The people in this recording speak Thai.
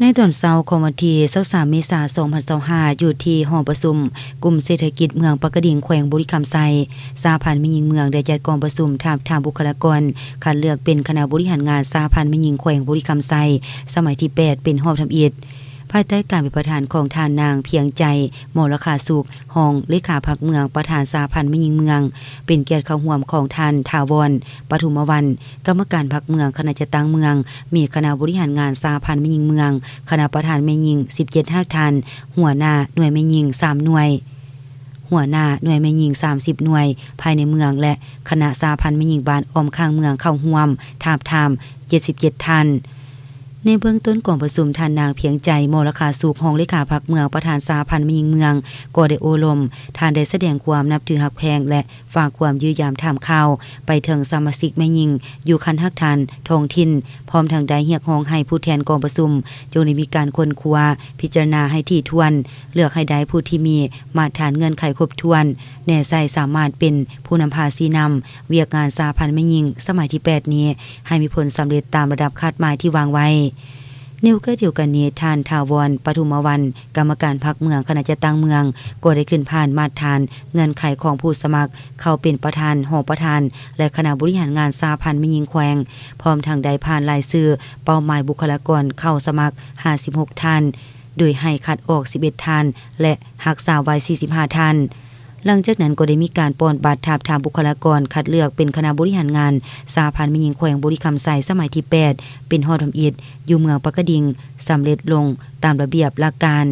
ในตอนเช้าของวันที่23เมษายน2025อยู่ที่หอประชุมกลุ่มเศรษฐกิจเมืองปากกดิ่งแขวงบุรีคำไซสหพันธ์แม่หญิงเมืองได้จัดกองประชุมทางบุคลากรคัดเลือกเป็นคณะบริหารงานสหพันธ์แม่หญิงแขวงบุรีคำไซสมัยที่8เป็นรอบทำอิฐภายใต้การเป็นประธานของท่านนางเพียงใจมรคาสุขรองเลขาพรรคเมืองประธานสหพันธ์แม่หญิงเมืองเป็นเกียรติเข้าร่วมของท่านถาวรปทุมวรรณกรรมการพรรคเมืองคณะจัดตั้งเมืองมีคณะบริหารงานสหพันธ์แม่หญิงเมืองคณะประธานแม่หญิง17ท่านหัวหน้าหน่วยแม่หญิง3หน่วยหัวหน้าหน่วยแม่หญิง30หน่วยภายในเมืองและคณะสหพันธ์แม่หญิงบ้านอ้อมข้างเมืองเข้าร่วมทาบทาม77ท่านในเบื้องต้นกองประชุมท่านนางเพียงใจมรคาสุขรองเลขาพรรคเมืองประธานสหพันธ์แม่หญิงเมืองก็ได้โอลมท่านได้แสดงความนับถือฮักแพงและฝากความยื้อยามถามข่าวไปถึงสมาชิกแม่หญิงอยู่คันฮักทานท้องถิ่นพร้อมทางได้เรียกร้องให้ผู้แทนกองประชุมจงได้มีการค้นคว้าพิจารณาให้ถี่ถ้วนเลือกให้ได้ผู้ที่มีมาตรฐานเงื่อนไขครบถ้วนแน่ใจสามารถเป็นผู้นำพาชี้นำเวียกงานสหพันธ์แม่หญิงสมัยที่8นี้ให้มีผลสำเร็จตามระดับคาดหมายที่วางไว้ในโอกาสเดียวกันนี้ท่านถาวรปทุมวรรณกรรมการพรรคเมืองคณะจัดตั้งเมืองก็ได้ขึ้นผ่านมาตรฐานเงื่อนไขของผู้สมัครเข้าเป็นประธานรองประธานและคณะบริหารงานสหพันธ์แม่หญิงแขวงพร้อมทางได้ผ่านรายชื่อเป้าหมายบุคลากรเข้าสมัคร56ท่านโดยให้คัดออก11ท่านและรักษาไว้45ท่านหลังจากนั้นก็ได้มีการป้อนบัตรทาบทามบุคลากรคัดเลือกเป็นคณะบริหารงานสหพันธ์แม่หญิงแขวงบุรีคำไซสมัยที่8เป็นฮอดทำอิฐอยู่เมืองปากกดิ่งสำเร็จลงตามระเบียบหลักการ